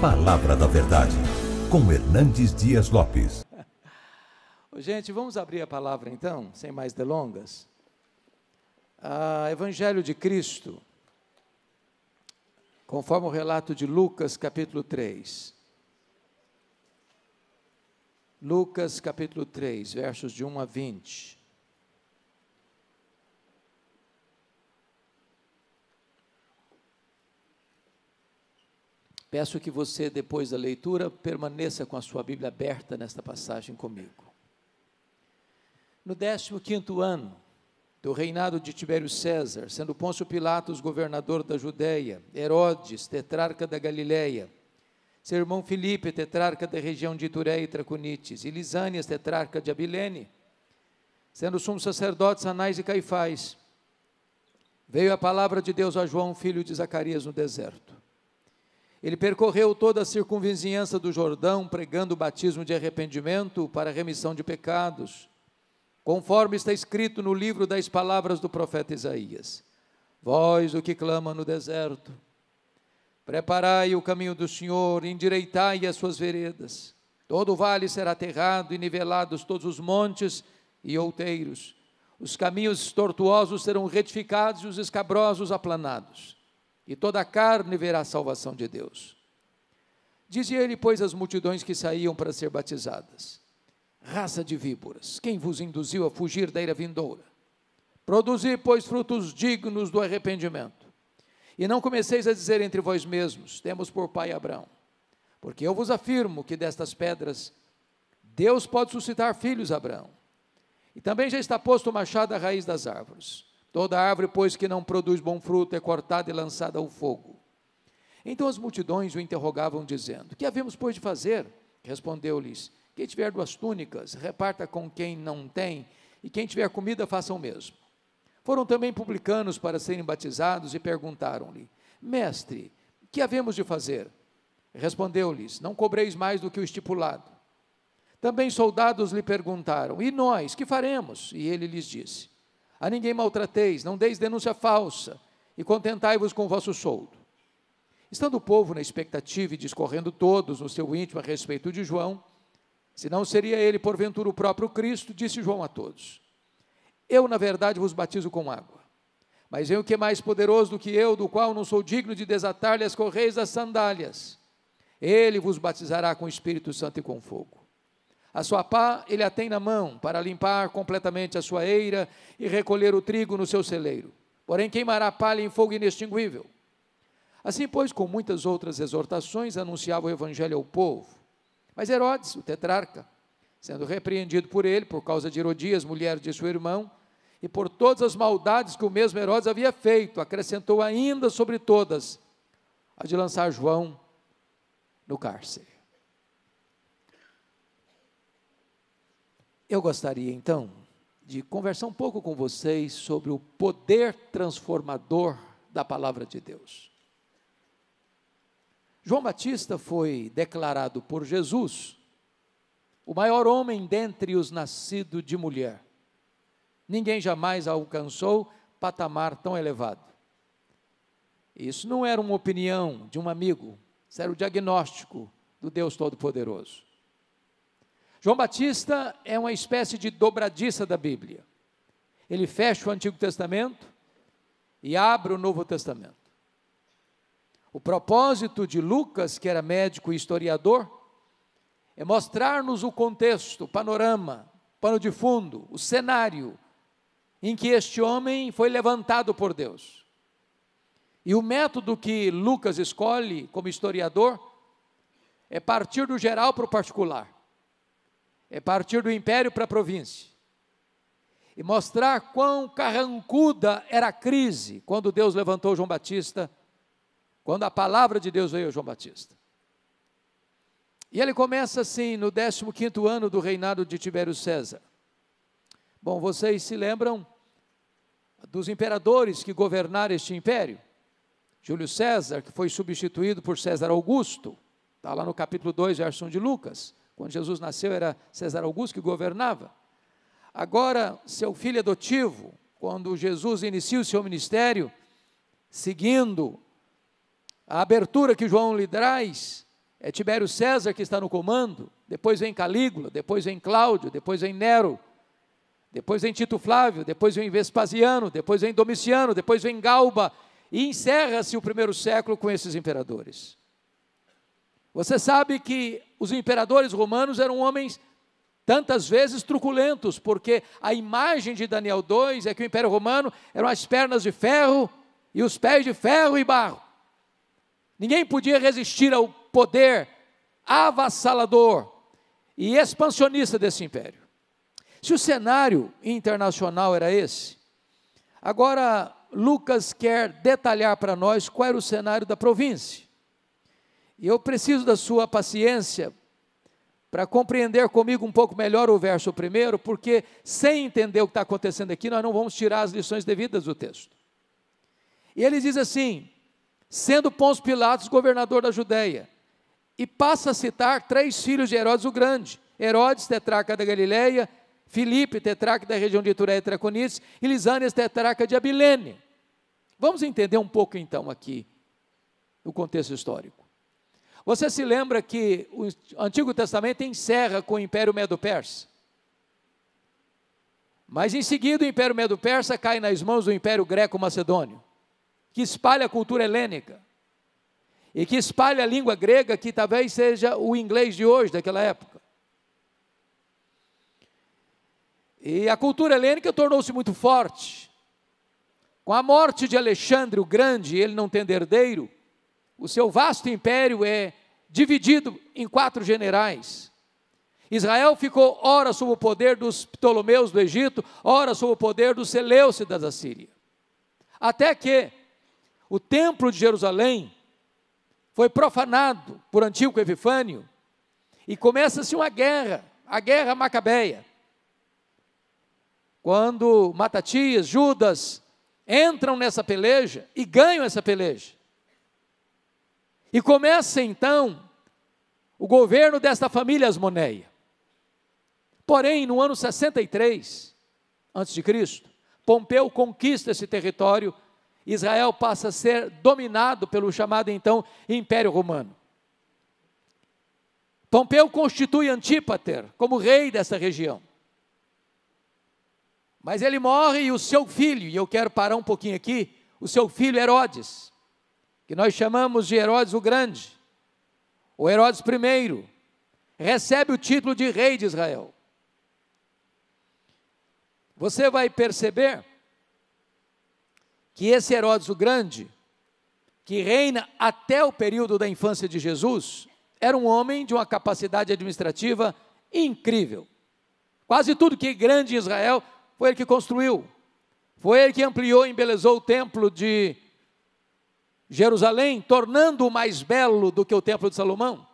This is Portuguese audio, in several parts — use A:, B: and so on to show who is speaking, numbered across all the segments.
A: Palavra da Verdade, com Hernandes Dias Lopes.
B: Gente, vamos abrir a palavra então, sem mais delongas. Evangelho de Cristo, conforme o relato de Lucas, capítulo 3. Lucas, capítulo 3, versos de 1 a 20. Peço que você, depois da leitura, permaneça com a sua Bíblia aberta nesta passagem comigo. No 15º ano do reinado de Tibério César, sendo Pôncio Pilatos governador da Judéia, Herodes, tetrarca da Galileia, seu irmão Filipe, tetrarca da região de Itureia e Traconites, e Lisânias, tetrarca de Abilene, sendo sumos sacerdotes Anás e Caifás, veio a palavra de Deus a João, filho de Zacarias, no deserto. Ele percorreu toda a circunvizinhança do Jordão, pregando o batismo de arrependimento para a remissão de pecados, conforme está escrito no livro das palavras do profeta Isaías. Vós, o que clama no deserto, preparai o caminho do Senhor, endireitai as suas veredas. Todo o vale será aterrado e nivelados todos os montes e outeiros. Os caminhos tortuosos serão retificados e os escabrosos aplanados. E toda a carne verá a salvação de Deus. Dizia ele, pois, às multidões que saíam para ser batizadas: raça de víboras, quem vos induziu a fugir da ira vindoura? Produzi, pois, frutos dignos do arrependimento. E não comeceis a dizer entre vós mesmos: temos por pai Abraão. Porque eu vos afirmo que destas pedras Deus pode suscitar filhos a Abraão. E também já está posto o machado à raiz das árvores. Toda árvore, pois, que não produz bom fruto é cortada e lançada ao fogo. Então as multidões o interrogavam, dizendo: que havemos, pois, de fazer? Respondeu-lhes: quem tiver 2 túnicas, reparta com quem não tem, e quem tiver comida, faça o mesmo. Foram também publicanos para serem batizados e perguntaram-lhe: mestre, que havemos de fazer? Respondeu-lhes: não cobreis mais do que o estipulado. Também soldados lhe perguntaram: e nós, que faremos? E ele lhes disse: a ninguém maltrateis, não deis denúncia falsa, e contentai-vos com o vosso soldo. Estando o povo na expectativa e discorrendo todos no seu íntimo a respeito de João, se não seria ele porventura o próprio Cristo, disse João a todos: eu na verdade vos batizo com água, mas vem o que é mais poderoso do que eu, do qual não sou digno de desatar-lhe as correias das sandálias. Ele vos batizará com o Espírito Santo e com fogo. A sua pá ele a tem na mão, para limpar completamente a sua eira e recolher o trigo no seu celeiro. Porém queimará a palha em fogo inextinguível. Assim, pois, com muitas outras exortações, anunciava o evangelho ao povo. Mas Herodes, o tetrarca, sendo repreendido por ele, por causa de Herodias, mulher de seu irmão, e por todas as maldades que o mesmo Herodes havia feito, acrescentou ainda sobre todas a de lançar João no cárcere. Eu gostaria, então, de conversar um pouco com vocês sobre o poder transformador da palavra de Deus. João Batista foi declarado por Jesus o maior homem dentre os nascidos de mulher. Ninguém jamais alcançou patamar tão elevado. Isso não era uma opinião de um amigo, isso era o diagnóstico do Deus Todo-Poderoso. João Batista é uma espécie de dobradiça da Bíblia. Ele fecha o Antigo Testamento e abre o Novo Testamento. O propósito de Lucas, que era médico e historiador, é mostrar-nos o contexto, o panorama, o pano de fundo, o cenário em que este homem foi levantado por Deus. E o método que Lucas escolhe como historiador é partir do geral para o particular. É partir do império para a província. E mostrar quão carrancuda era a crise quando Deus levantou João Batista, quando a palavra de Deus veio a João Batista. E ele começa assim, no 15º ano do reinado de Tibério César. Bom, vocês se lembram dos imperadores que governaram este império? Júlio César, que foi substituído por César Augusto, está lá no capítulo 2, verso 1 de Lucas. Quando Jesus nasceu era César Augusto que governava. Agora, seu filho adotivo, quando Jesus inicia o seu ministério, seguindo a abertura que João lhe traz, é Tibério César que está no comando, depois vem Calígula, depois vem Cláudio, depois vem Nero, depois vem Tito Flávio, depois vem Vespasiano, depois vem Domiciano, depois vem Galba, e encerra-se o primeiro século com esses imperadores. Você sabe que os imperadores romanos eram homens tantas vezes truculentos, porque a imagem de Daniel 2 é que o Império Romano eram as pernas de ferro e os pés de ferro e barro. Ninguém podia resistir ao poder avassalador e expansionista desse império. Se o cenário internacional era esse, agora Lucas quer detalhar para nós qual era o cenário da província. E eu preciso da sua paciência para compreender comigo um pouco melhor o verso primeiro, porque sem entender o que está acontecendo aqui, nós não vamos tirar as lições devidas do texto. E ele diz assim: sendo Pôncio Pilatos governador da Judéia, e passa a citar 3 filhos de Herodes o Grande: Herodes, tetrarca da Galileia, Filipe, tetrarca da região de Itureia e Traconites, e Lisânias, tetrarca de Abilene. Vamos entender um pouco então aqui o contexto histórico. Você se lembra que o Antigo Testamento encerra com o Império Medo-Persa? Mas em seguida o Império Medo-Persa cai nas mãos do Império Greco-Macedônio, que espalha a cultura helênica, e que espalha a língua grega, que talvez seja o inglês de hoje, daquela época. E a cultura helênica tornou-se muito forte. Com a morte de Alexandre o Grande, ele não tendo herdeiro, o seu vasto império é dividido em 4 generais. Israel ficou ora sob o poder dos Ptolomeus do Egito, ora sob o poder dos Seleucidas da Síria. Até que o templo de Jerusalém foi profanado por Antíoco Epifânio e começa-se uma guerra, a guerra macabeia. Quando Matatias, Judas entram nessa peleja e ganham essa peleja. E começa então o governo desta família Asmoneia. Porém, no ano 63 a.C., Pompeu conquista esse território, Israel passa a ser dominado pelo chamado então Império Romano. Pompeu constitui Antípater como rei dessa região. Mas ele morre e o seu filho, e eu quero parar um pouquinho aqui, o seu filho Herodes, que nós chamamos de Herodes o Grande, ou Herodes I, recebe o título de rei de Israel. Você vai perceber que esse Herodes o Grande, que reina até o período da infância de Jesus, era um homem de uma capacidade administrativa incrível. Quase tudo que é grande em Israel foi ele que construiu, foi ele que ampliou e embelezou o templo de Jerusalém, tornando-o mais belo do que o templo de Salomão.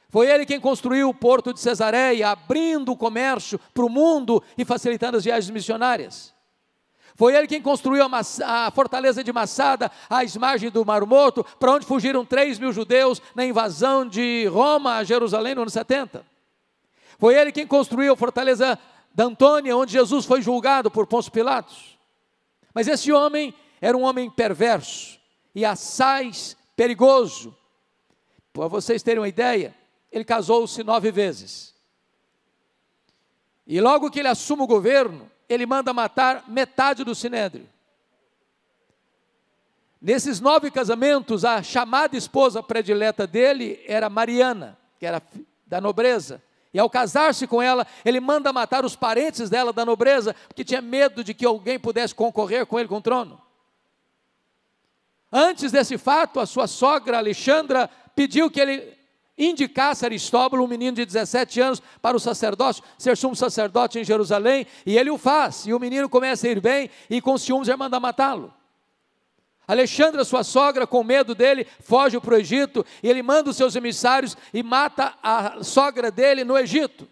B: Foi ele quem construiu o porto de Cesareia, abrindo o comércio para o mundo e facilitando as viagens missionárias. Foi ele quem construiu a fortaleza de Massada, às margens do Mar Morto, para onde fugiram 3.000 judeus na invasão de Roma a Jerusalém no ano 70. Foi ele quem construiu a fortaleza da Antônia, onde Jesus foi julgado por Pôncio Pilatos. Mas esse homem era um homem perverso e assaz perigoso. Para vocês terem uma ideia, ele casou-se 9 vezes. E logo que ele assume o governo, ele manda matar metade do sinédrio. Nesses 9 casamentos, a chamada esposa predileta dele era Mariana, que era da nobreza. E ao casar-se com ela, ele manda matar os parentes dela da nobreza, porque tinha medo de que alguém pudesse concorrer com ele com o trono. Antes desse fato, a sua sogra Alexandra pediu que ele indicasse Aristóbulo, um menino de 17 anos, para o sacerdócio, ser sumo sacerdote em Jerusalém, e ele o faz, e o menino começa a ir bem, e com ciúmes ele manda matá-lo. Alexandra, sua sogra, com medo dele, foge para o Egito, e ele manda os seus emissários e mata a sogra dele no Egito.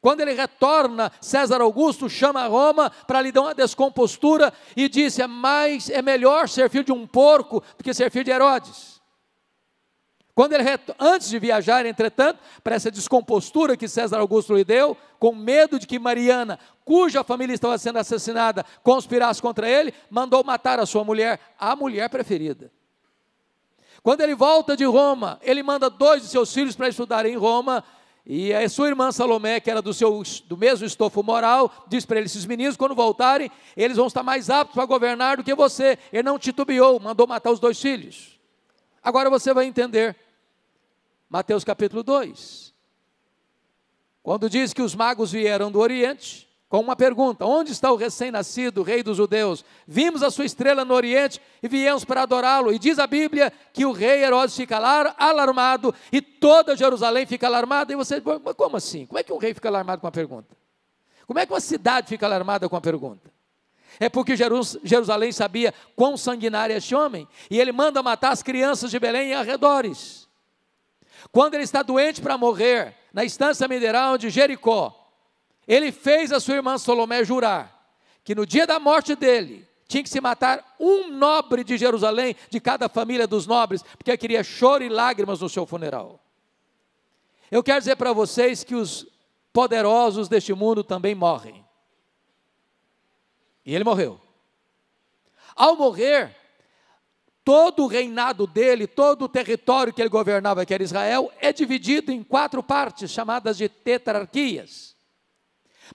B: Quando ele retorna, César Augusto chama Roma para lhe dar uma descompostura e disse: é melhor ser filho de um porco do que ser filho de Herodes. Quando ele antes de viajar, entretanto, para essa descompostura que César Augusto lhe deu, com medo de que Mariana, cuja família estava sendo assassinada, conspirasse contra ele, mandou matar a sua mulher, a mulher preferida. Quando ele volta de Roma, ele manda 2 de seus filhos para estudarem em Roma, e a sua irmã Salomé, que era do mesmo estofo moral, diz para ele: esses meninos, quando voltarem, eles vão estar mais aptos para governar do que você. Ele não titubeou, mandou matar os 2 filhos. Agora você vai entender. Mateus capítulo 2. Quando diz que os magos vieram do Oriente, com uma pergunta: onde está o recém-nascido rei dos judeus? Vimos a sua estrela no Oriente e viemos para adorá-lo. E diz a Bíblia que o rei Herodes fica alarmado e toda Jerusalém fica alarmada. E você, mas como assim? Como é que um rei fica alarmado com a pergunta? Como é que uma cidade fica alarmada com a pergunta? É porque Jerusalém sabia quão sanguinário é este homem, e ele manda matar as crianças de Belém e arredores. Quando ele está doente para morrer, na estância mineral de Jericó, ele fez a sua irmã Salomé jurar que no dia da morte dele, tinha que se matar um nobre de Jerusalém, de cada família dos nobres, porque queria choro e lágrimas no seu funeral. Eu quero dizer para vocês que os poderosos deste mundo também morrem. E ele morreu. Ao morrer, todo o reinado dele, todo o território que ele governava, que era Israel, é dividido em 4 partes, chamadas de tetrarquias.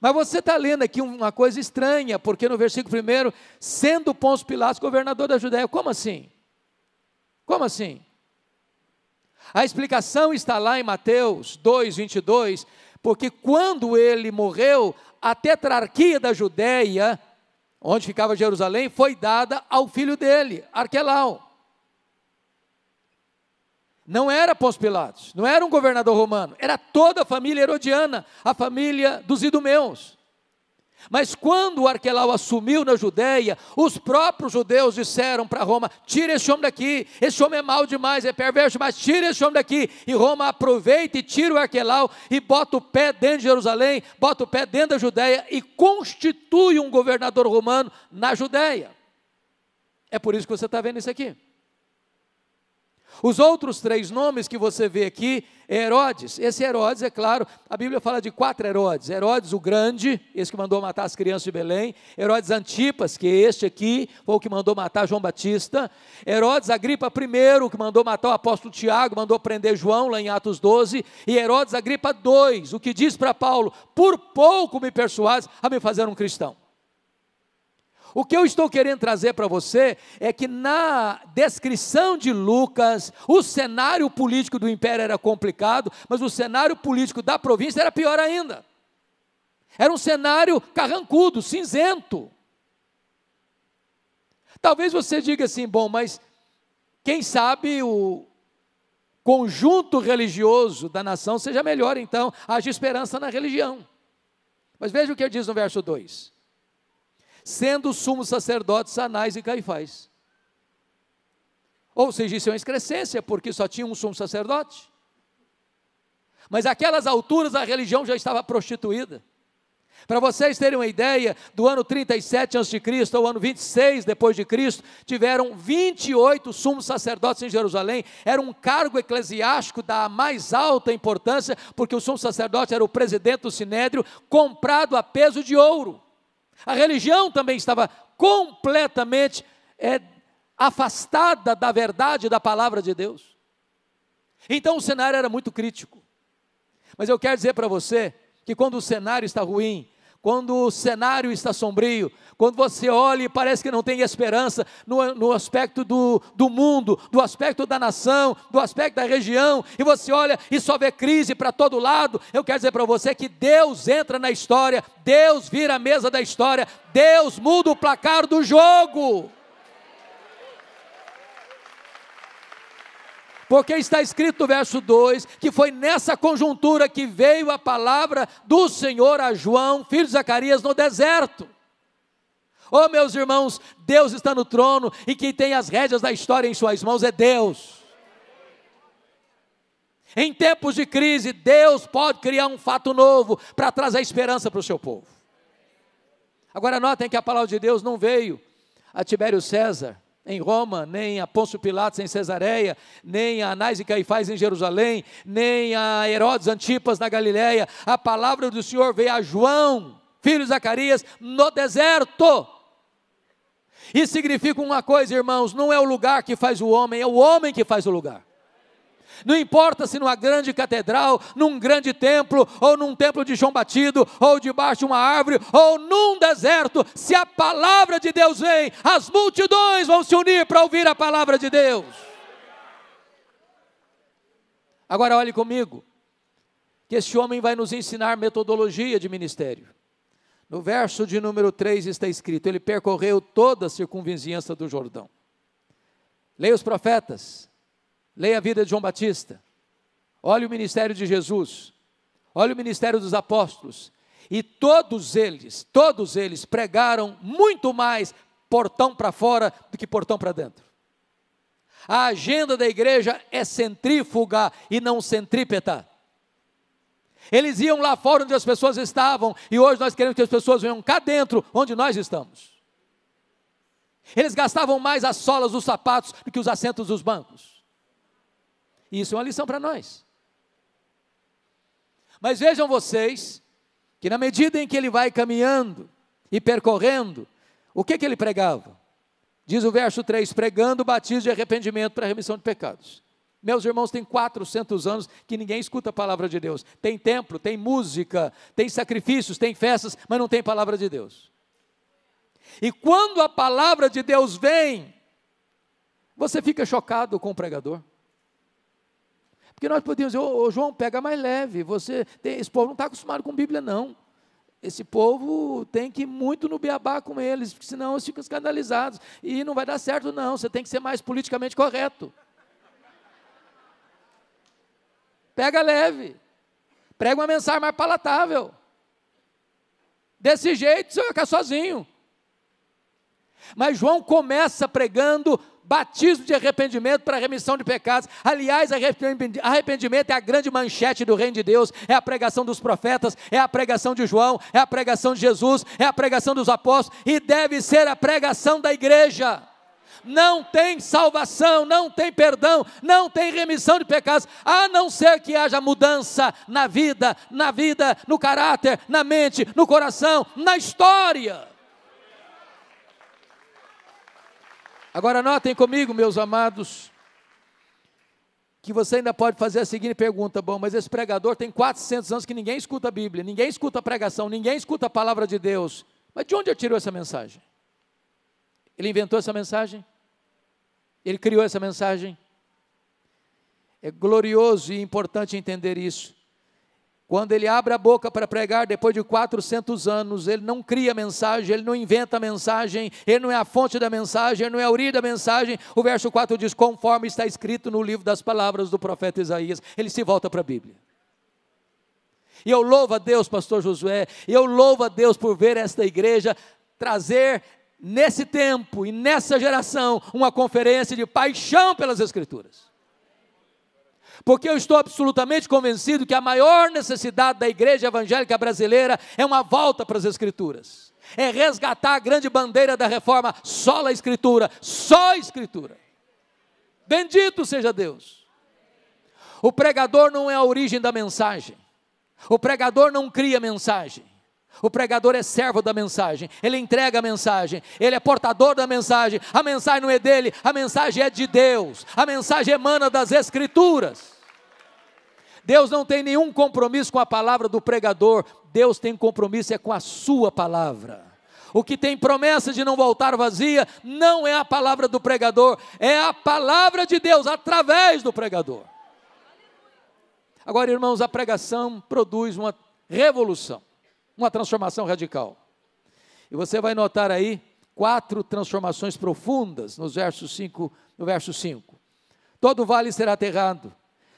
B: Mas você está lendo aqui uma coisa estranha, porque no versículo 1, sendo Pôncio Pilatos governador da Judéia. Como assim? Como assim? A explicação está lá em Mateus 2, 22, porque quando ele morreu, a tetrarquia da Judéia, onde ficava Jerusalém, foi dada ao filho dele, Arquelau. Não era Pôncio Pilatos, não era um governador romano, era toda a família herodiana, a família dos idumeus. Mas quando Arquelau assumiu na Judéia, os próprios judeus disseram para Roma: tira esse homem daqui, esse homem é mau demais, é perverso demais, tira esse homem daqui. E Roma aproveita e tira o Arquelau e bota o pé dentro de Jerusalém, bota o pé dentro da Judéia e constitui um governador romano na Judéia. É por isso que você está vendo isso aqui. Os outros 3 nomes que você vê aqui é Herodes. Esse Herodes, é claro, a Bíblia fala de 4 Herodes. Herodes o Grande, esse que mandou matar as crianças de Belém. Herodes Antipas, que é este aqui, foi o que mandou matar João Batista. Herodes Agripa I, que mandou matar o apóstolo Tiago, mandou prender João, lá em Atos 12. E Herodes Agripa II, o que diz para Paulo: por pouco me persuades a me fazer um cristão. O que eu estou querendo trazer para você é que na descrição de Lucas, o cenário político do império era complicado, mas o cenário político da província era pior ainda. Era um cenário carrancudo, cinzento. Talvez você diga assim: bom, mas quem sabe o conjunto religioso da nação seja melhor, então haja esperança na religião. Mas veja o que ele diz no verso 2. Sendo sumos sacerdotes Anás e Caifás. Ou seja, isso é uma excrescência, porque só tinha um sumo sacerdote. Mas àquelas alturas a religião já estava prostituída. Para vocês terem uma ideia, do ano 37 a.C. ao ano 26 depois de Cristo, tiveram 28 sumos sacerdotes em Jerusalém. Era um cargo eclesiástico da mais alta importância, porque o sumo sacerdote era o presidente do sinédrio, comprado a peso de ouro. A religião também estava completamente afastada da verdade da palavra de Deus. Então o cenário era muito crítico. Mas eu quero dizer para você que quando o cenário está ruim, quando o cenário está sombrio, quando você olha e parece que não tem esperança no aspecto do mundo, do aspecto da nação, do aspecto da região, e você olha e só vê crise para todo lado, eu quero dizer para você que Deus entra na história, Deus vira a mesa da história, Deus muda o placar do jogo. Porque está escrito no verso 2, que foi nessa conjuntura que veio a palavra do Senhor a João, filho de Zacarias, no deserto. Oh, meus irmãos, Deus está no trono, e quem tem as rédeas da história em suas mãos é Deus. Em tempos de crise, Deus pode criar um fato novo, para trazer esperança para o seu povo. Agora notem que a palavra de Deus não veio a Tibério César, em Roma, nem a Pôncio Pilatos em Cesareia, nem a Anás e Caifás em Jerusalém, nem a Herodes Antipas na Galileia. A palavra do Senhor veio a João, filho de Zacarias, no deserto. Isso significa uma coisa, irmãos, não é o lugar que faz o homem, é o homem que faz o lugar. Não importa se numa grande catedral, num grande templo, ou num templo de chão batido, ou debaixo de uma árvore, ou num deserto, se a palavra de Deus vem, as multidões vão se unir para ouvir a palavra de Deus. Agora olhe comigo, que este homem vai nos ensinar metodologia de ministério. No verso de número 3 está escrito, ele percorreu toda a circunvizinhança do Jordão. Leia os profetas, leia a vida de João Batista, olhe o ministério de Jesus, olhe o ministério dos apóstolos, e todos eles pregaram muito mais portão para fora do que portão para dentro. A agenda da igreja é centrífuga e não centrípeta. Eles iam lá fora onde as pessoas estavam, e hoje nós queremos que as pessoas venham cá dentro, onde nós estamos. Eles gastavam mais as solas dos sapatos do que os assentos dos bancos. E isso é uma lição para nós. Mas vejam vocês, que na medida em que ele vai caminhando e percorrendo, o que ele pregava? Diz o verso 3, pregando o batismo de arrependimento para a remissão de pecados. Meus irmãos, tem 400 anos que ninguém escuta a palavra de Deus. Tem templo, tem música, tem sacrifícios, tem festas, mas não tem palavra de Deus. E quando a palavra de Deus vem, você fica chocado com o pregador. Porque nós podemos dizer, ô João, pega mais leve, esse povo não está acostumado com Bíblia não. Esse povo tem que ir muito no beabá com eles, porque senão eles ficam escandalizados. E não vai dar certo não, você tem que ser mais politicamente correto. Pega leve, prega uma mensagem mais palatável. Desse jeito você vai ficar sozinho. Mas João começa pregando batismo de arrependimento para a remissão de pecados. Aliás, arrependimento é a grande manchete do reino de Deus, é a pregação dos profetas, é a pregação de João, é a pregação de Jesus, é a pregação dos apóstolos, e deve ser a pregação da igreja. Não tem salvação, não tem perdão, não tem remissão de pecados, a não ser que haja mudança na vida, no caráter, na mente, no coração, na história. Agora notem comigo, meus amados, que você ainda pode fazer a seguinte pergunta, bom, mas esse pregador tem 400 anos que ninguém escuta a Bíblia, ninguém escuta a pregação, ninguém escuta a palavra de Deus, mas de onde ele tirou essa mensagem? Ele inventou essa mensagem? Ele criou essa mensagem? É glorioso e importante entender isso. Quando ele abre a boca para pregar, depois de 400 anos, ele não cria mensagem, ele não inventa mensagem, ele não é a fonte da mensagem, ele não é a origem da mensagem. O verso 4 diz, conforme está escrito no livro das palavras do profeta Isaías. Ele se volta para a Bíblia. E eu louvo a Deus, pastor Josué, eu louvo a Deus por ver esta igreja trazer nesse tempo e nessa geração uma conferência de paixão pelas Escrituras. Porque eu estou absolutamente convencido que a maior necessidade da igreja evangélica brasileira é uma volta para as Escrituras. É resgatar a grande bandeira da reforma, só a Escritura, só a Escritura. Bendito seja Deus. O pregador não é a origem da mensagem. O pregador não cria mensagem. O pregador é servo da mensagem, ele entrega a mensagem, ele é portador da mensagem, a mensagem não é dele, a mensagem é de Deus, a mensagem emana das Escrituras. Deus não tem nenhum compromisso com a palavra do pregador, Deus tem compromisso com a sua palavra. O que tem promessa de não voltar vazia, não é a palavra do pregador, é a palavra de Deus através do pregador. Agora, irmãos, a pregação produz uma revolução. Uma transformação radical. E você vai notar aí 4 transformações profundas no verso 5. Todo vale será aterrado,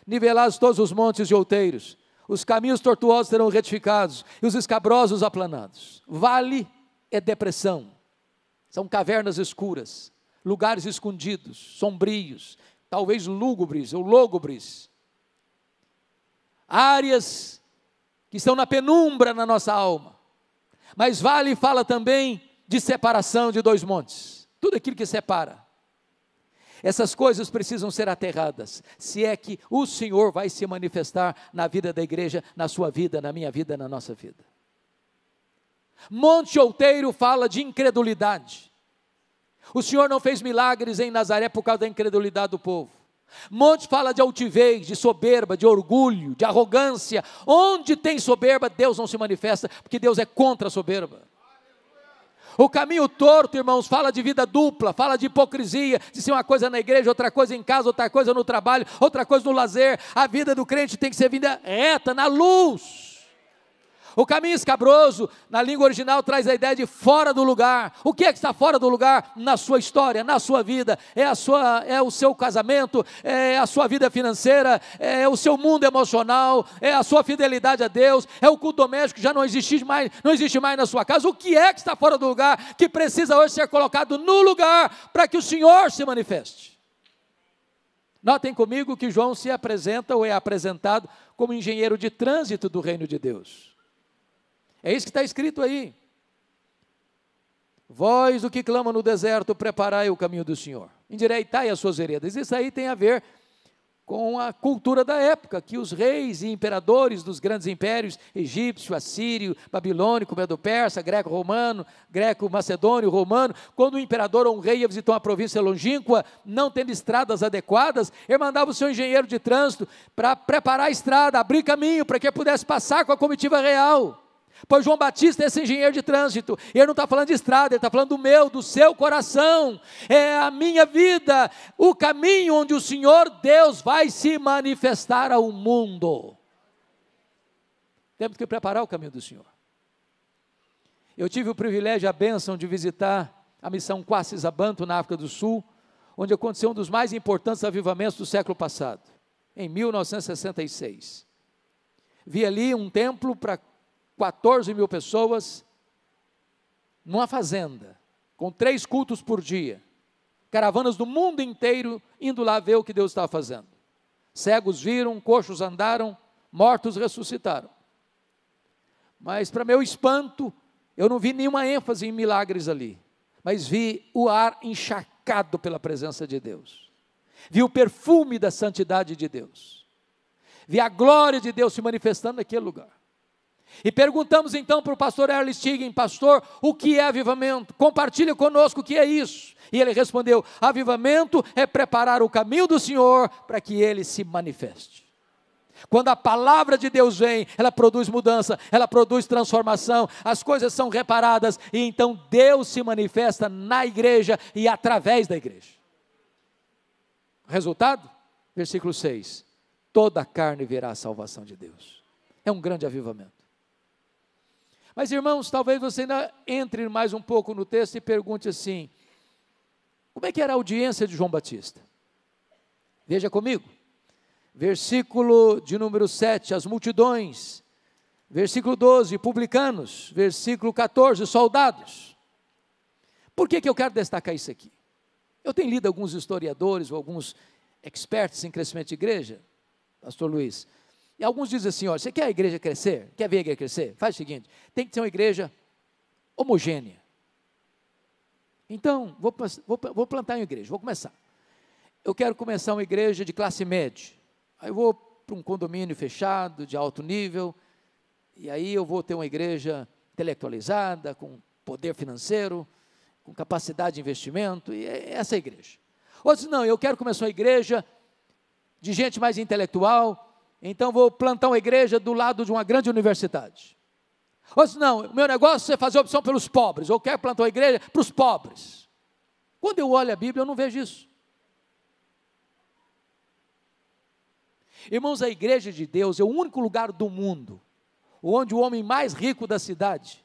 B: nivelados todos os montes e outeiros, os caminhos tortuosos serão retificados e os escabrosos aplanados. Vale é depressão, são cavernas escuras, lugares escondidos, sombrios, talvez lúgubres ou lógubres, áreas que estão na penumbra na nossa alma. Mas vale fala também de separação de 2 montes, tudo aquilo que separa. Essas coisas precisam ser aterradas, se é que o Senhor vai se manifestar na vida da igreja, na sua vida, na minha vida, na nossa vida. Monte outeiro fala de incredulidade. O Senhor não fez milagres em Nazaré por causa da incredulidade do povo. Montes fala de altivez, de soberba, de orgulho, de arrogância. Onde tem soberba, Deus não se manifesta, porque Deus é contra a soberba. O caminho torto, irmãos, fala de vida dupla, fala de hipocrisia, de ser uma coisa na igreja, outra coisa em casa, outra coisa no trabalho, outra coisa no lazer. A vida do crente tem que ser vida reta, na luz. O caminho escabroso, na língua original, traz a ideia de fora do lugar. O que é que está fora do lugar? Na sua história, na sua vida, é o seu casamento, é a sua vida financeira, é o seu mundo emocional, é a sua fidelidade a Deus, é o culto doméstico que já não existe mais na sua casa. O que é que está fora do lugar, que precisa hoje ser colocado no lugar, para que o Senhor se manifeste? Notem comigo que João se apresenta, ou é apresentado, como engenheiro de trânsito do reino de Deus. É isso que está escrito aí. Vós, o que clama no deserto, preparai o caminho do Senhor, endireitai as suas veredas. Isso aí tem a ver com a cultura da época, que os reis e imperadores dos grandes impérios, egípcio, assírio, babilônico, medo-persa, greco-romano, greco-macedônio, romano, quando o imperador ou um rei ia visitar uma província longínqua, não tendo estradas adequadas, ele mandava o seu engenheiro de trânsito para preparar a estrada, abrir caminho, para que ele pudesse passar com a comitiva real. Pois João Batista é esse engenheiro de trânsito, ele não está falando de estrada, ele está falando do meu, do seu coração, é a minha vida, o caminho onde o Senhor Deus vai se manifestar ao mundo. Temos que preparar o caminho do Senhor. Eu tive o privilégio e a bênção de visitar a missão Kwasi Zabanto na África do Sul, onde aconteceu um dos mais importantes avivamentos do século passado, em 1966. Vi ali um templo para 14 mil pessoas, numa fazenda, com 3 cultos por dia, caravanas do mundo inteiro indo lá ver o que Deus estava fazendo. Cegos viram, coxos andaram, mortos ressuscitaram. Mas para meu espanto, eu não vi nenhuma ênfase em milagres ali, mas vi o ar encharcado pela presença de Deus, vi o perfume da santidade de Deus, vi a glória de Deus se manifestando naquele lugar. E perguntamos então para o pastor Erle Stigen: pastor, o que é avivamento? Compartilha conosco o que é isso. E ele respondeu: avivamento é preparar o caminho do Senhor para que ele se manifeste. Quando a palavra de Deus vem, ela produz mudança, ela produz transformação, as coisas são reparadas, e então Deus se manifesta na igreja e através da igreja. Resultado? Versículo 6: toda a carne verá a salvação de Deus. É um grande avivamento. Mas, irmãos, talvez você ainda entre mais um pouco no texto e pergunte assim: como é que era a audiência de João Batista? Veja comigo, versículo de número 7, as multidões, versículo 12, publicanos, versículo 14, soldados. Por que eu quero destacar isso aqui? Eu tenho lido alguns historiadores ou alguns experts em crescimento de igreja, pastor Luiz, e alguns dizem assim: olha, você quer a igreja crescer? Quer ver a igreja crescer? Faz o seguinte, tem que ser uma igreja homogênea. Então, vou plantar uma igreja, vou começar. Eu quero começar uma igreja de classe média. Aí eu vou para um condomínio fechado, de alto nível, e aí eu vou ter uma igreja intelectualizada, com poder financeiro, com capacidade de investimento, e é essa a igreja. Outros não, eu quero começar uma igreja de gente mais intelectual, então vou plantar uma igreja do lado de uma grande universidade. Outros não, o meu negócio é fazer opção pelos pobres, eu quero plantar uma igreja para os pobres. Quando eu olho a Bíblia, eu não vejo isso. Irmãos, a igreja de Deus é o único lugar do mundo onde o homem mais rico da cidade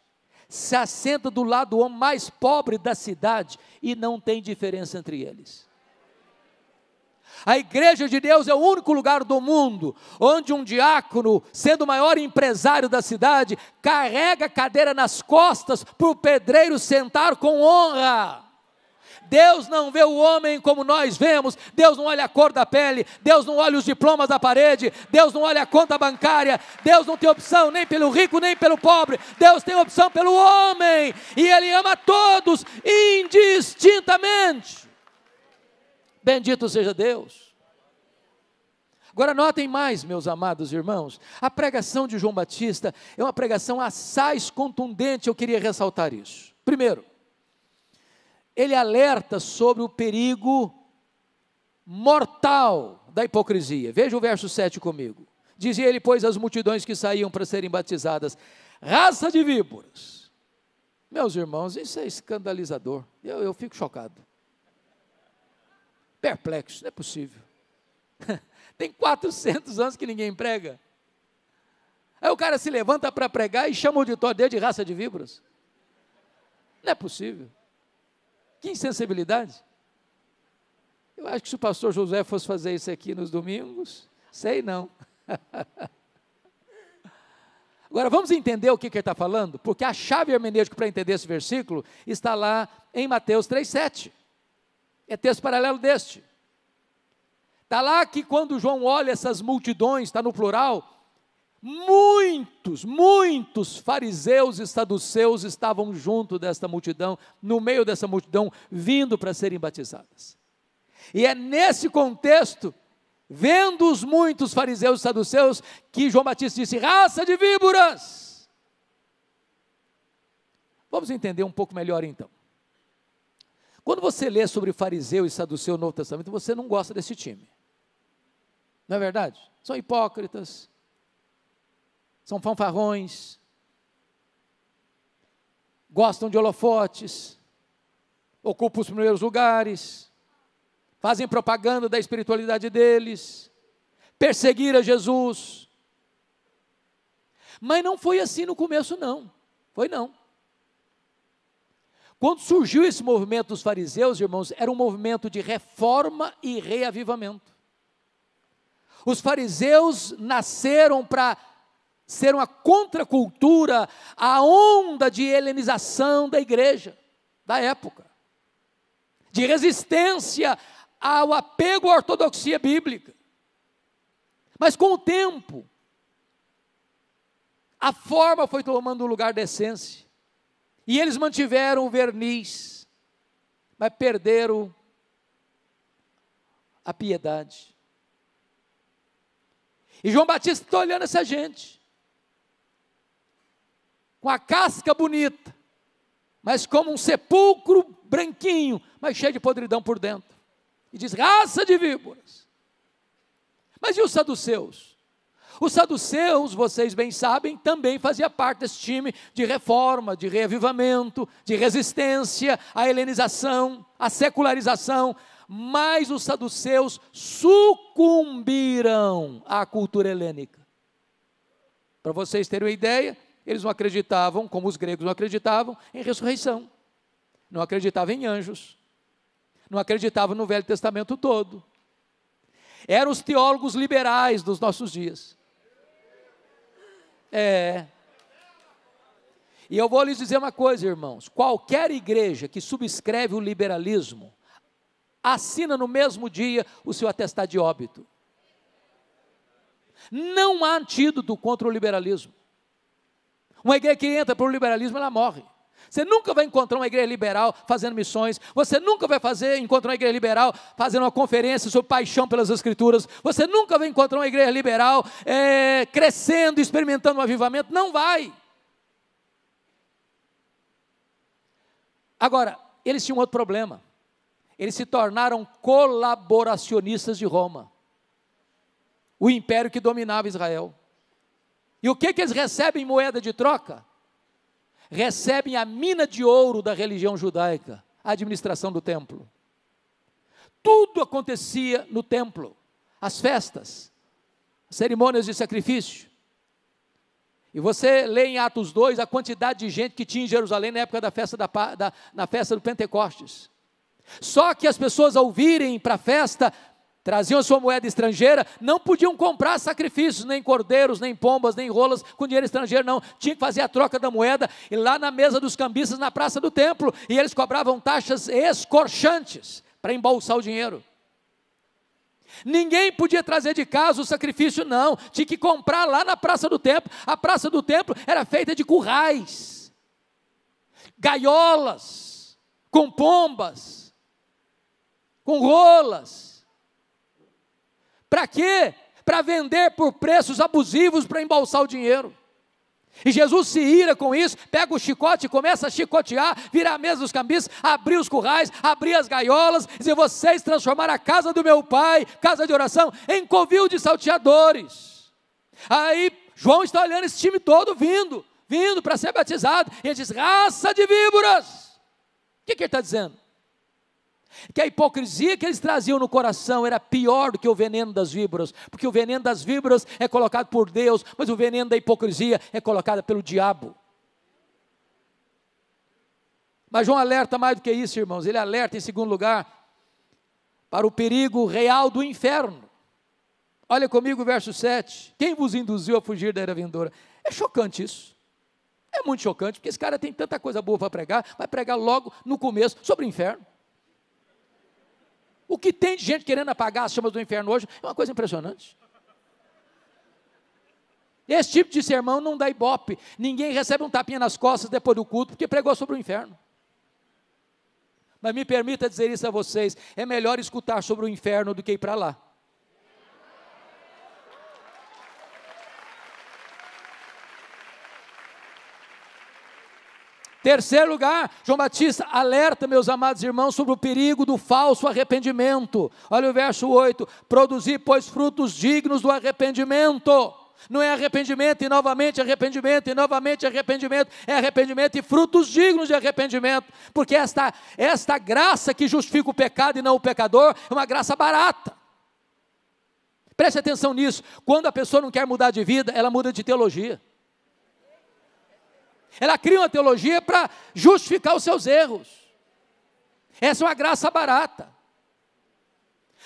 B: se assenta do lado do homem mais pobre da cidade e não tem diferença entre eles. A igreja de Deus é o único lugar do mundo onde um diácono, sendo o maior empresário da cidade, carrega a cadeira nas costas para o pedreiro sentar com honra. Deus não vê o homem como nós vemos, Deus não olha a cor da pele, Deus não olha os diplomas da parede, Deus não olha a conta bancária, Deus não tem opção nem pelo rico nem pelo pobre, Deus tem opção pelo homem, e Ele ama todos indistintamente. Bendito seja Deus. Agora notem mais, meus amados irmãos, a pregação de João Batista é uma pregação assaz contundente, eu queria ressaltar isso. Primeiro, ele alerta sobre o perigo mortal da hipocrisia. Veja o verso 7 comigo. Dizia ele, pois, às multidões que saíam para serem batizadas: raça de víboras. Meus irmãos, isso é escandalizador. Eu fico chocado. Perplexo, não é possível. Tem 400 anos que ninguém prega. Aí o cara se levanta para pregar e chama o auditório dele de raça de víboras. Não é possível. Que insensibilidade. Eu acho que se o pastor José fosse fazer isso aqui nos domingos, sei não. Agora vamos entender o que ele está falando, porque a chave hermenêutica para entender esse versículo está lá em Mateus 3,7. É texto paralelo deste. Está lá que quando João olha essas multidões, está no plural, muitos fariseus e saduceus estavam junto desta multidão, no meio dessa multidão, vindo para serem batizadas. E é nesse contexto, vendo os muitos fariseus e saduceus, que João Batista disse: raça de víboras. Vamos entender um pouco melhor então. Quando você lê sobre fariseu e saduceu no Novo Testamento, você não gosta desse time. Não é verdade? São hipócritas, são fanfarrões, gostam de holofotes, ocupam os primeiros lugares, fazem propaganda da espiritualidade deles, perseguiram Jesus. Mas não foi assim no começo não, foi não. Quando surgiu esse movimento dos fariseus, irmãos, era um movimento de reforma e reavivamento. Os fariseus nasceram para ser uma contracultura à onda de helenização da igreja, da época, de resistência ao apego à ortodoxia bíblica. Mas com o tempo, a forma foi tomando o lugar da essência, e eles mantiveram o verniz, mas perderam a piedade. E João Batista está olhando essa gente, com a casca bonita, mas como um sepulcro branquinho, mas cheio de podridão por dentro. E diz: raça de víboras. Mas e os saduceus? Os saduceus, vocês bem sabem, também fazia parte desse time de reforma, de reavivamento, de resistência à helenização, à secularização. Mas os saduceus sucumbiram à cultura helênica. Para vocês terem uma ideia, eles não acreditavam, como os gregos não acreditavam, em ressurreição. Não acreditavam em anjos. Não acreditavam no Velho Testamento todo. Eram os teólogos liberais dos nossos dias. E eu vou lhes dizer uma coisa, irmãos. Qualquer igreja que subscreve o liberalismo, assina no mesmo dia o seu atestado de óbito. Não há antídoto contra o liberalismo. Uma igreja que entra para o liberalismo, ela morre. Você nunca vai encontrar uma igreja liberal fazendo missões, você nunca vai encontrar uma igreja liberal fazendo uma conferência sobre paixão pelas Escrituras, você nunca vai encontrar uma igreja liberal crescendo, experimentando um avivamento, não vai. Agora, eles tinham outro problema. Eles se tornaram colaboracionistas de Roma, o império que dominava Israel. E o que eles recebem em moeda de troca? Recebem a mina de ouro da religião judaica, a administração do templo. Tudo acontecia no templo, as festas, cerimônias de sacrifício. E você lê em Atos 2 a quantidade de gente que tinha em Jerusalém na época da festa, na festa do Pentecostes. Só que as pessoas, ao virem para a festa, traziam a sua moeda estrangeira, não podiam comprar sacrifícios, nem cordeiros, nem pombas, nem rolas com dinheiro estrangeiro, não. Tinha que fazer a troca da moeda, e lá na mesa dos cambistas, na praça do templo, e eles cobravam taxas escorchantes para embolsar o dinheiro. Ninguém podia trazer de casa o sacrifício, não. Tinha que comprar lá na praça do templo. A praça do templo era feita de currais, gaiolas, com pombas, com rolas. Para quê? Para vender por preços abusivos para embolsar o dinheiro. E Jesus se ira com isso, pega o chicote e começa a chicotear, virar a mesa dos cambistas, abrir os currais, abrir as gaiolas, dizer: vocês transformaram a casa do meu pai, casa de oração, em covil de salteadores. Aí João está olhando esse time todo vindo para ser batizado, e ele diz: raça de víboras. O que ele está dizendo? Que a hipocrisia que eles traziam no coração era pior do que o veneno das víboras, porque o veneno das víboras é colocado por Deus, mas o veneno da hipocrisia é colocado pelo diabo. Mas João alerta mais do que isso, irmãos. Ele alerta, em segundo lugar, para o perigo real do inferno. Olha comigo o verso 7. Quem vos induziu a fugir da era vindoura? É chocante isso. É muito chocante, porque esse cara tem tanta coisa boa para pregar, vai pregar logo no começo sobre o inferno. O que tem de gente querendo apagar as chamas do inferno hoje é uma coisa impressionante. Esse tipo de sermão não dá ibope. Ninguém recebe um tapinha nas costas depois do culto, porque pregou sobre o inferno. Mas me permita dizer isso a vocês: é melhor escutar sobre o inferno do que ir para lá. Terceiro lugar, João Batista alerta, meus amados irmãos, sobre o perigo do falso arrependimento. Olha o verso 8: produzir, pois, frutos dignos do arrependimento. Não é arrependimento e novamente arrependimento e novamente arrependimento, é arrependimento e frutos dignos de arrependimento, porque esta graça que justifica o pecado e não o pecador, é uma graça barata. Preste atenção nisso: quando a pessoa não quer mudar de vida, ela muda de teologia. Ela cria uma teologia para justificar os seus erros. Essa é uma graça barata.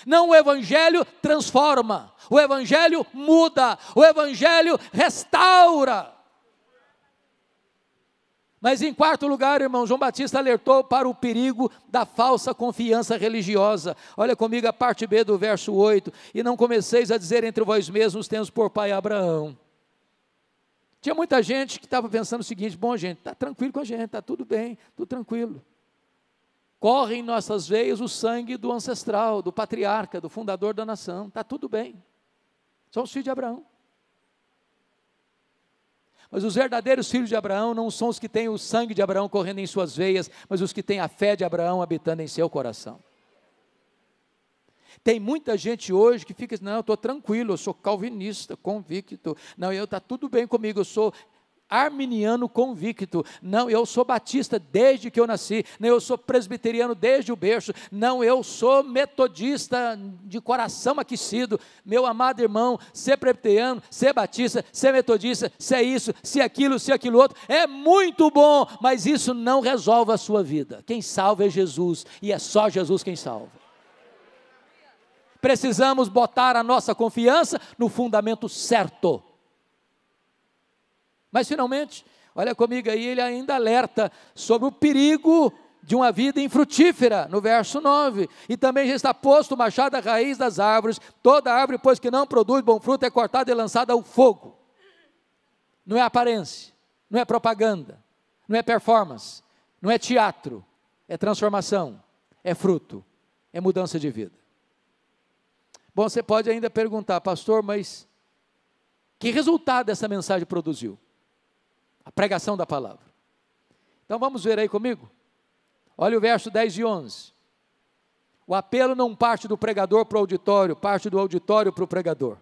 B: Não, o evangelho transforma, o evangelho muda, o evangelho restaura. Mas em quarto lugar, irmão, João Batista alertou para o perigo da falsa confiança religiosa. Olha comigo a parte B do verso 8: e não comeceis a dizer entre vós mesmos: temos por pai Abraão. Tinha muita gente que estava pensando o seguinte: bom, gente, está tranquilo com a gente, está tudo bem, tudo tranquilo. Corre em nossas veias o sangue do ancestral, do patriarca, do fundador da nação, está tudo bem. Somos filhos de Abraão. Mas os verdadeiros filhos de Abraão não são os que têm o sangue de Abraão correndo em suas veias, mas os que têm a fé de Abraão habitando em seu coração. Tem muita gente hoje que fica assim: não, eu estou tranquilo, eu sou calvinista, convicto. Não, está tudo bem comigo, eu sou arminiano convicto. Não, eu sou batista desde que eu nasci. Não, eu sou presbiteriano desde o berço. Não, eu sou metodista de coração aquecido. Meu amado irmão, ser presbiteriano, ser batista, ser metodista, ser isso, ser aquilo outro, é muito bom, mas isso não resolve a sua vida. Quem salva é Jesus, e é só Jesus quem salva. Precisamos botar a nossa confiança no fundamento certo. Mas finalmente, olha comigo aí, ele ainda alerta sobre o perigo de uma vida infrutífera, no verso 9, e também já está posto o machado à raiz das árvores, toda árvore, pois que não produz bom fruto, é cortada e lançada ao fogo. Não é aparência, não é propaganda, não é performance, não é teatro, é transformação, é fruto, é mudança de vida. Bom, você pode ainda perguntar: pastor, mas que resultado essa mensagem produziu? A pregação da palavra. Então vamos ver aí comigo. Olha o verso 10 e 11. O apelo não parte do pregador para o auditório, parte do auditório para o pregador.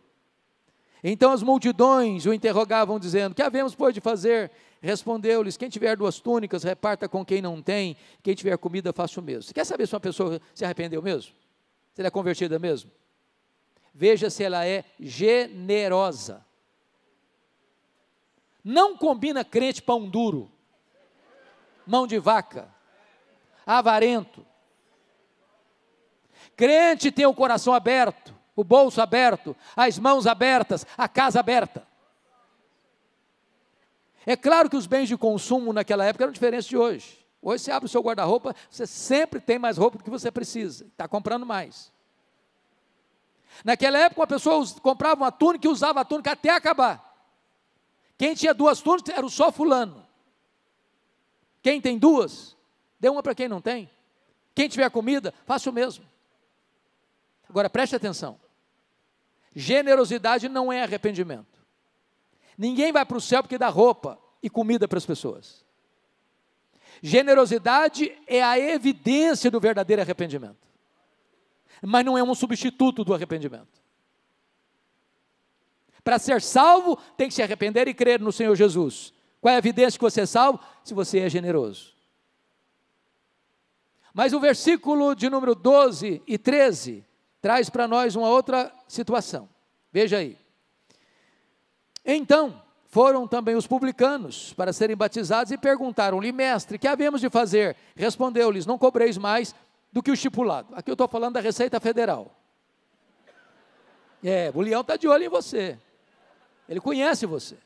B: Então as multidões o interrogavam dizendo: que havemos, pois, de fazer? Respondeu-lhes: quem tiver 2 túnicas, reparta com quem não tem, quem tiver comida, faça o mesmo. Você quer saber se uma pessoa se arrependeu mesmo? Se ela é convertida mesmo? Veja se ela é generosa. Não combina crente pão duro, mão de vaca, avarento. Crente tem o coração aberto, o bolso aberto, as mãos abertas, a casa aberta. É claro que os bens de consumo naquela época eram diferentes de hoje. Hoje você abre o seu guarda-roupa, você sempre tem mais roupa do que você precisa, está comprando mais. Naquela época, uma pessoa comprava uma túnica e usava a túnica até acabar. Quem tinha 2 túnicas era só fulano. Quem tem 2, dê uma para quem não tem. Quem tiver comida, faça o mesmo. Agora preste atenção: generosidade não é arrependimento. Ninguém vai para o céu porque dá roupa e comida para as pessoas. Generosidade é a evidência do verdadeiro arrependimento, mas não é um substituto do arrependimento. Para ser salvo, tem que se arrepender e crer no Senhor Jesus. Qual é a evidência que você é salvo? Se você é generoso. Mas o versículo de número 12 e 13 traz para nós uma outra situação. Veja aí. Então, foram também os publicanos para serem batizados e perguntaram-lhe: mestre, que havemos de fazer? Respondeu-lhes: não cobreis mais do que o estipulado. Aqui eu estou falando da Receita Federal. O leão está de olho em você. Ele conhece você.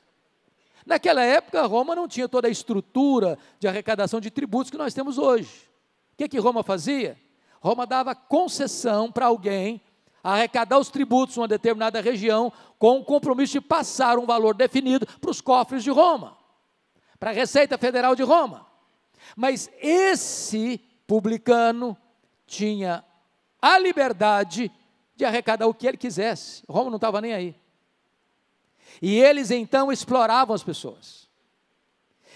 B: Naquela época, Roma não tinha toda a estrutura de arrecadação de tributos que nós temos hoje. O que Roma fazia? Roma dava concessão para alguém arrecadar os tributos em uma determinada região, com o compromisso de passar um valor definido para os cofres de Roma, para a Receita Federal de Roma. Mas esse publicano tinha a liberdade de arrecadar o que ele quisesse. Roma não estava nem aí. E eles então exploravam as pessoas.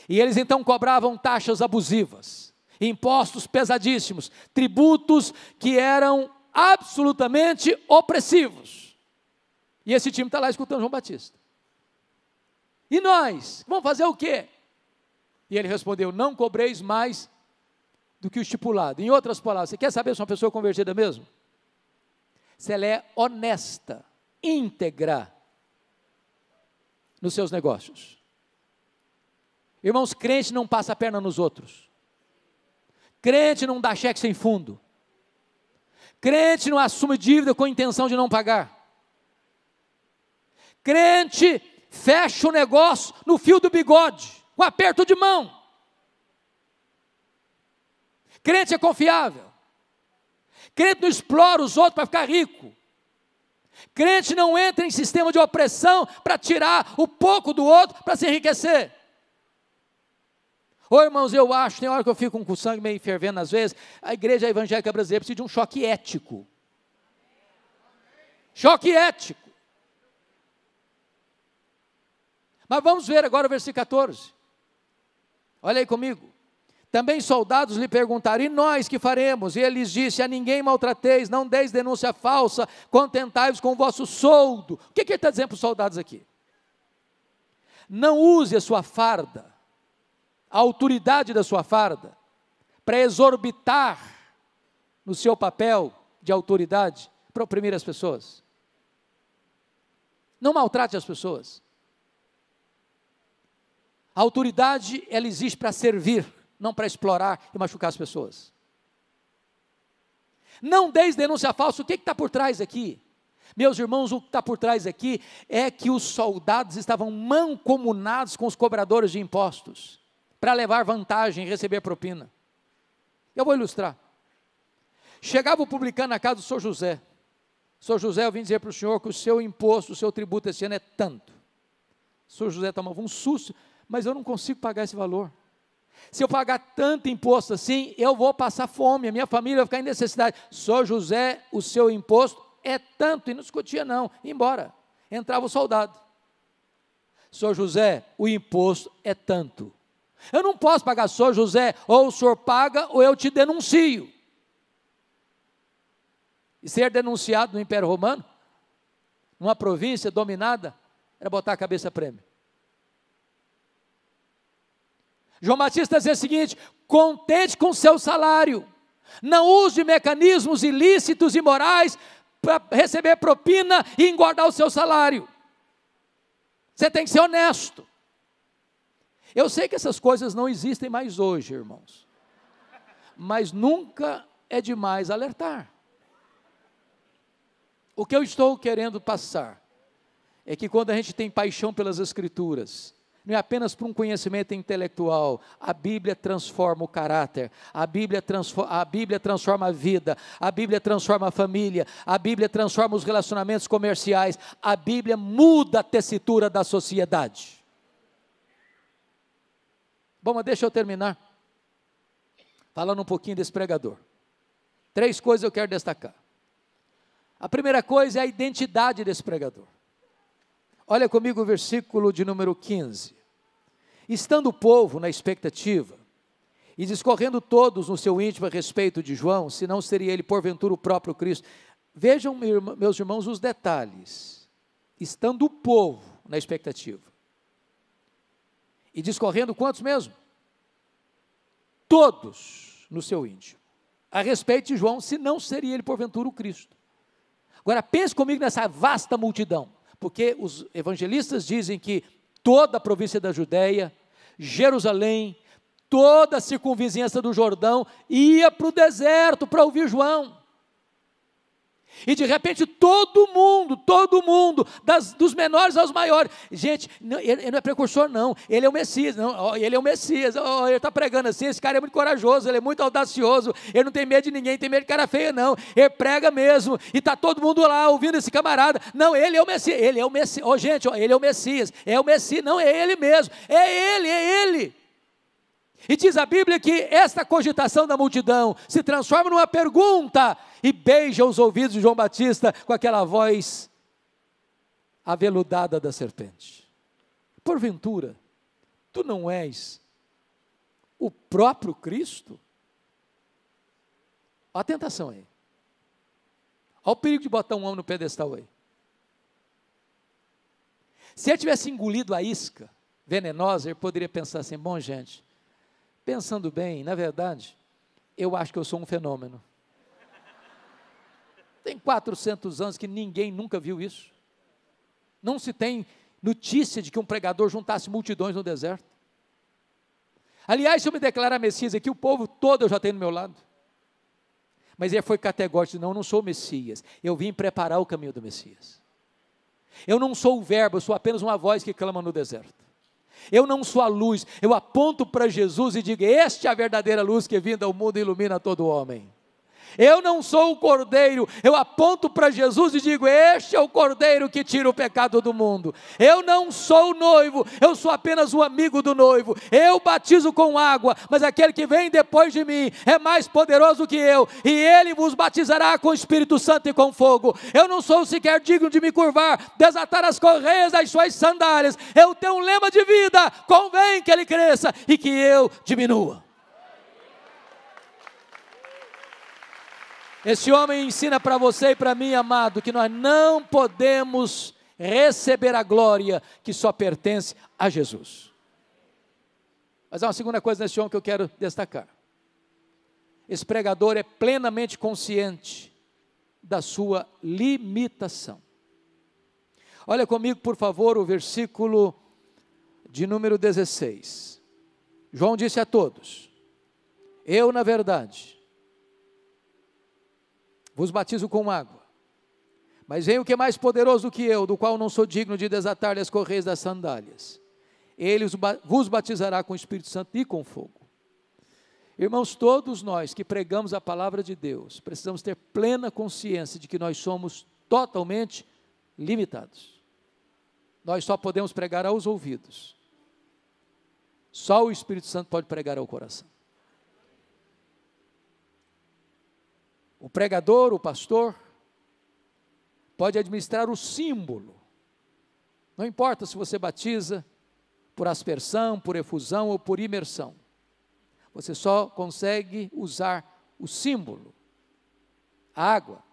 B: E eles então cobravam taxas abusivas, impostos pesadíssimos, tributos que eram absolutamente opressivos. E esse time está lá escutando João Batista. E nós? Vamos fazer o quê? E ele respondeu: não cobreis mais do que o estipulado. Em outras palavras, você quer saber se uma pessoa é convertida mesmo? Se ela é honesta, íntegra nos seus negócios. Irmãos, crente não passa a perna nos outros. Crente não dá cheque sem fundo. Crente não assume dívida com intenção de não pagar. Crente fecha o negócio no fio do bigode, com aperto de mão. Crente é confiável. Crente não explora os outros para ficar rico. Crente não entra em sistema de opressão para tirar o pouco do outro para se enriquecer. Ô irmãos, eu acho, tem hora que eu fico com o sangue meio fervendo às vezes, a igreja evangélica brasileira precisa de um choque ético. Choque ético. Mas vamos ver agora o versículo 14. Olha aí comigo. Também soldados lhe perguntaram: e nós que faremos? E ele lhes disse: a ninguém maltrateis, não deis denúncia falsa, contentai-vos com o vosso soldo. O que ele está dizendo para os soldados aqui? Não use a sua farda, a autoridade da sua farda, para exorbitar no seu papel de autoridade, para oprimir as pessoas. Não maltrate as pessoas. A autoridade, ela existe para servir, não para explorar e machucar as pessoas. Não deis denúncia falsa. O que está por trás aqui? Meus irmãos, o que está por trás aqui é que os soldados estavam mancomunados com os cobradores de impostos, para levar vantagem e receber propina. Eu vou ilustrar. Chegava o publicano na casa do Sr. José. Sr. José, eu vim dizer para o senhor que o seu imposto, o seu tributo esse ano é tanto. O Sr. José tomava um susto, mas eu não consigo pagar esse valor. Se eu pagar tanto imposto assim, eu vou passar fome, a minha família vai ficar em necessidade. Sr. José, o seu imposto é tanto, e não discutia não, ia embora. Entrava o soldado. Sr. José, o imposto é tanto. Eu não posso pagar, Sr. José, ou o senhor paga, ou eu te denuncio. E ser denunciado no Império Romano, numa província dominada, era botar a cabeça a prêmio. João Batista dizia o seguinte: contente com o seu salário, não use mecanismos ilícitos e morais para receber propina e engordar o seu salário. Você tem que ser honesto. Eu sei que essas coisas não existem mais hoje, irmãos, mas nunca é demais alertar. O que eu estou querendo passar é que quando a gente tem paixão pelas Escrituras, não é apenas por um conhecimento intelectual, a Bíblia transforma o caráter, a Bíblia transforma a vida, a Bíblia transforma a família, a Bíblia transforma os relacionamentos comerciais, a Bíblia muda a tessitura da sociedade. Bom, mas deixa eu terminar falando um pouquinho desse pregador. 3 coisas eu quero destacar. A primeira coisa é a identidade desse pregador. Olha comigo o versículo de número 15. Estando o povo na expectativa, e discorrendo todos no seu íntimo a respeito de João, se não seria ele porventura o próprio Cristo. Vejam, meus irmãos, os detalhes. Estando o povo na expectativa. E discorrendo quantos mesmo? Todos no seu íntimo. A respeito de João, se não seria ele porventura o Cristo. Agora pense comigo nessa vasta multidão. Porque os evangelistas dizem que toda a província da Judéia, Jerusalém, toda a circunvizinhança do Jordão ia para o deserto para ouvir João. E de repente todo mundo, dos menores aos maiores, gente, ele não é precursor não, ele é o Messias, não, ele é o Messias, ele está pregando assim, esse cara é muito corajoso, ele é muito audacioso, ele não tem medo de ninguém, tem medo de cara feia não, ele prega mesmo, e está todo mundo lá ouvindo esse camarada, não, ele é o Messias, ele é o Messias, gente, ele é o Messias, não é ele mesmo, é ele. E diz a Bíblia que esta cogitação da multidão se transforma numa pergunta e beija os ouvidos de João Batista com aquela voz aveludada da serpente. Porventura, tu não és o próprio Cristo? Olha a tentação aí. Olha o perigo de botar um homem no pedestal aí. Se ele tivesse engolido a isca venenosa, ele poderia pensar assim, bom gente, pensando bem, na verdade, eu acho que eu sou um fenômeno. Tem 400 anos que ninguém nunca viu isso. Não se tem notícia de que um pregador juntasse multidões no deserto. Aliás, se eu me declarar Messias aqui, o povo todo eu já tenho do meu lado. Mas ele foi categórico, não, eu não sou o Messias, eu vim preparar o caminho do Messias. Eu não sou o verbo, eu sou apenas uma voz que clama no deserto. Eu não sou a luz, eu aponto para Jesus e digo, este é a verdadeira luz que vinda ao mundo e ilumina todo homem. Eu não sou o cordeiro, eu aponto para Jesus e digo, este é o cordeiro que tira o pecado do mundo. Eu não sou o noivo, eu sou apenas o amigo do noivo. Eu batizo com água, mas aquele que vem depois de mim é mais poderoso que eu, e ele vos batizará com o Espírito Santo e com fogo. Eu não sou sequer digno de me curvar, desatar as correias das suas sandálias. Eu tenho um lema de vida, convém que ele cresça e que eu diminua. Esse homem ensina para você e para mim, amado, que nós não podemos receber a glória que só pertence a Jesus. Mas há uma segunda coisa nesse homem que eu quero destacar. Esse pregador é plenamente consciente da sua limitação. Olha comigo, por favor, o versículo de número 16. João disse a todos, eu, na verdade, vos batizo com água, mas vem o que é mais poderoso do que eu, do qual não sou digno de desatar-lhe as correias das sandálias. Ele vos batizará com o Espírito Santo e com fogo. Irmãos, todos nós que pregamos a palavra de Deus, precisamos ter plena consciência de que nós somos totalmente limitados. Nós só podemos pregar aos ouvidos. Só o Espírito Santo pode pregar ao coração. O pregador, o pastor, pode administrar o símbolo. Não importa se você batiza por aspersão, por efusão ou por imersão. Você só consegue usar o símbolo, a água.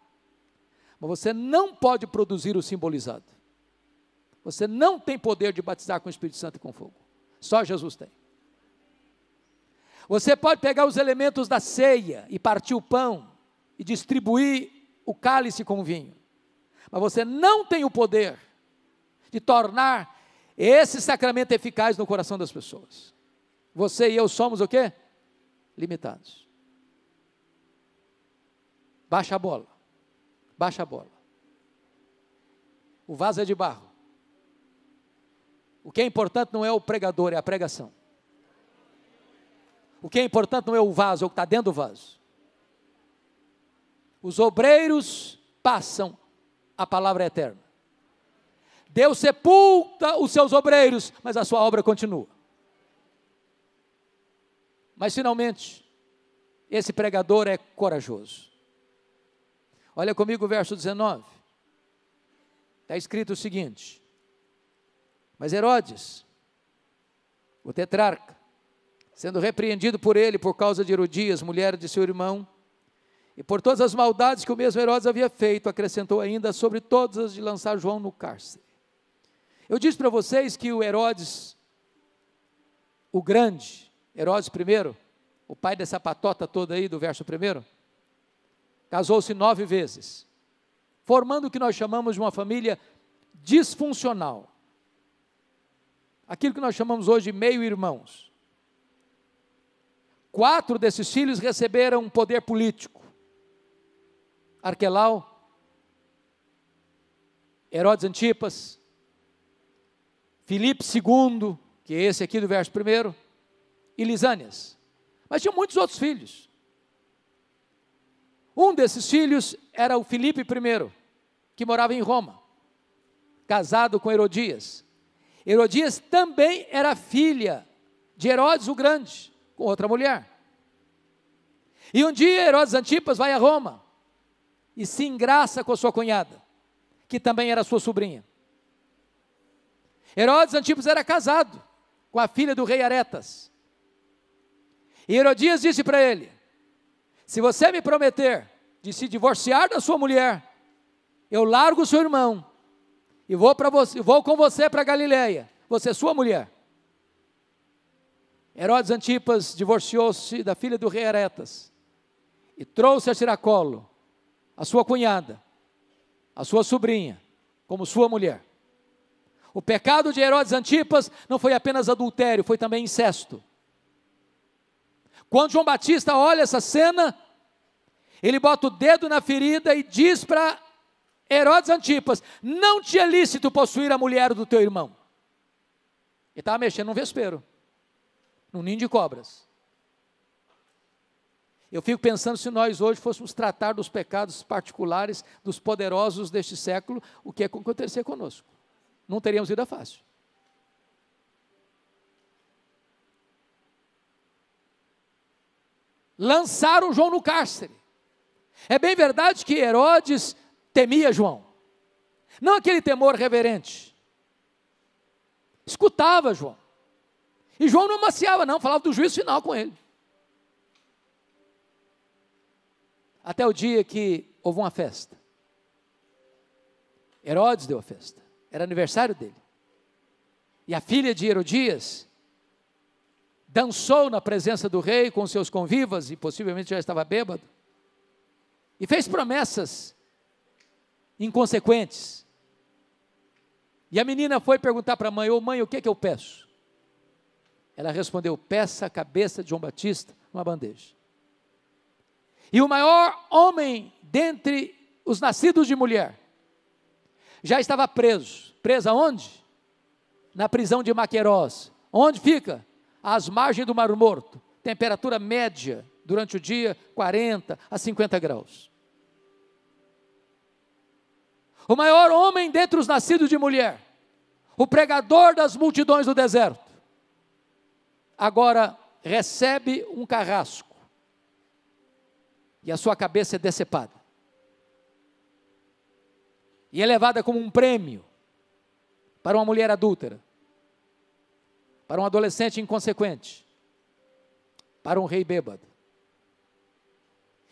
B: Mas você não pode produzir o simbolizado. Você não tem poder de batizar com o Espírito Santo e com fogo. Só Jesus tem. Você pode pegar os elementos da ceia e partir o pão e distribuir o cálice com vinho, mas você não tem o poder de tornar esse sacramento eficaz no coração das pessoas. Você e eu somos o quê? Limitados. Baixa a bola, baixa a bola. O vaso é de barro. O que é importante não é o pregador, é a pregação. O que é importante não é o vaso, é o que está dentro do vaso. Os obreiros passam, a palavra é eterna. Deus sepulta os seus obreiros, mas a sua obra continua. Mas finalmente, esse pregador é corajoso. Olha comigo o verso 19. Está escrito o seguinte, Mas Herodes, o tetrarca, sendo repreendido por ele por causa de Herodias, mulher de seu irmão, e por todas as maldades que o mesmo Herodes havia feito, acrescentou ainda sobre todas as de lançar João no cárcere. Eu disse para vocês que o Herodes, o grande, Herodes I, o pai dessa patota toda aí do verso 1, casou-se 9 vezes, formando o que nós chamamos de uma família disfuncional. Aquilo que nós chamamos hoje de meio-irmãos. 4 desses filhos receberam poder político. Arquelau, Herodes Antipas, Filipe II, que é esse aqui do verso 1, e Lisânias. Mas tinha muitos outros filhos. Um desses filhos era o Filipe I, que morava em Roma, casado com Herodias. Herodias também era filha de Herodes o Grande, com outra mulher. E um dia Herodes Antipas vai a Roma e se engraça com a sua cunhada, que também era sua sobrinha. Herodes Antipas era casado com a filha do rei Aretas. E Herodias disse para ele: se você me prometer de se divorciar da sua mulher, eu largo o seu irmão e vou com você para Galileia, você é sua mulher. Herodes Antipas divorciou-se da filha do rei Aretas e trouxe a tiracolo a sua cunhada, a sua sobrinha, como sua mulher. O pecado de Herodes Antipas não foi apenas adultério, foi também incesto. Quando João Batista olha essa cena, ele bota o dedo na ferida e diz para Herodes Antipas: não te é lícito possuir a mulher do teu irmão. Ele estava mexendo num vespeiro, num ninho de cobras. Eu fico pensando, se nós hoje fôssemos tratar dos pecados particulares dos poderosos deste século, o que ia acontecer conosco? Não teríamos vida fácil. Lançaram João no cárcere. É bem verdade que Herodes temia João. Não aquele temor reverente. Escutava João. E João não amaciava não, falava do juízo final com ele. Até o dia que houve uma festa. Herodes deu a festa. Era aniversário dele. E a filha de Herodias dançou na presença do rei com seus convivas, e possivelmente já estava bêbado, e fez promessas inconsequentes. E a menina foi perguntar para a mãe: ô mãe, o que é que eu peço? Ela respondeu: peça a cabeça de João Batista numa bandeja. E o maior homem dentre os nascidos de mulher já estava preso. Preso aonde? Na prisão de Maquerós. Onde fica? Às margens do Mar Morto. Temperatura média durante o dia, 40 a 50 graus. O maior homem dentre os nascidos de mulher, o pregador das multidões do deserto, agora recebe um carrasco e a sua cabeça é decepada. E é levada como um prêmio para uma mulher adúltera, para um adolescente inconsequente, para um rei bêbado.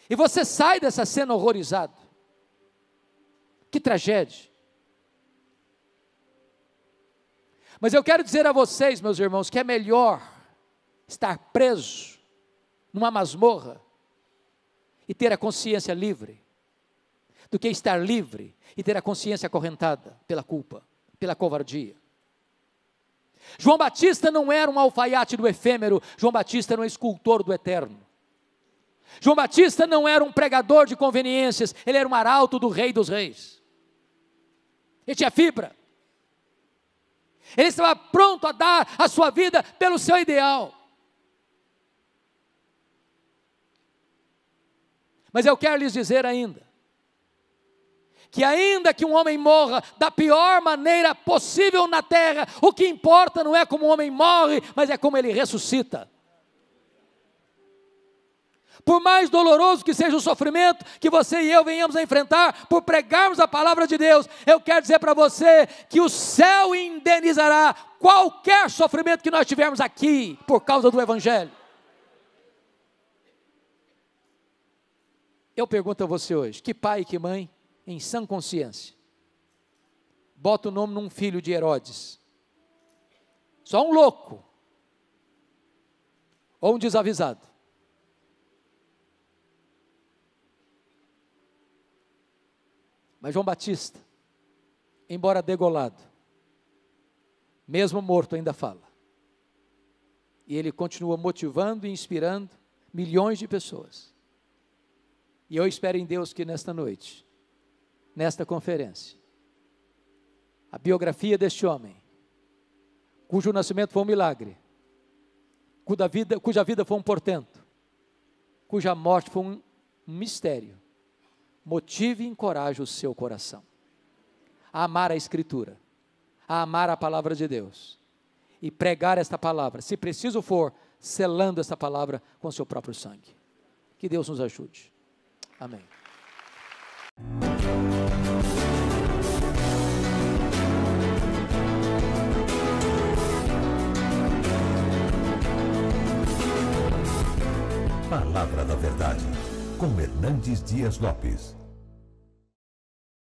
B: E você sai dessa cena horrorizado. Que tragédia. Mas eu quero dizer a vocês, meus irmãos, que é melhor estar preso numa masmorra e ter a consciência livre, do que estar livre e ter a consciência acorrentada pela culpa, pela covardia. João Batista não era um alfaiate do efêmero, João Batista era um escultor do eterno. João Batista não era um pregador de conveniências, ele era um arauto do Rei dos Reis. Ele tinha fibra. Ele estava pronto a dar a sua vida pelo seu ideal. Mas eu quero lhes dizer ainda, que ainda que um homem morra da pior maneira possível na terra, o que importa não é como um homem morre, mas é como ele ressuscita. por mais doloroso que seja o sofrimento que você e eu venhamos a enfrentar, por pregarmos a palavra de Deus, eu quero dizer para você que o céu indenizará qualquer sofrimento que nós tivermos aqui, por causa do Evangelho. Eu pergunto a você hoje, que pai e que mãe, em sã consciência, bota o nome num filho de Herodes? Só um louco, ou um desavisado. Mas João Batista, embora degolado, mesmo morto ainda fala. E ele continua motivando e inspirando milhões de pessoas. E eu espero em Deus que nesta noite, nesta conferência, a biografia deste homem, cujo nascimento foi um milagre, cuja vida foi um portento, cuja morte foi um mistério, motive e encoraje o seu coração a amar a Escritura, a amar a palavra de Deus e pregar esta palavra, se preciso for, selando esta palavra com seu próprio sangue. Que Deus nos ajude. Amém.
A: Palavra da Verdade, com Hernandes Dias Lopes.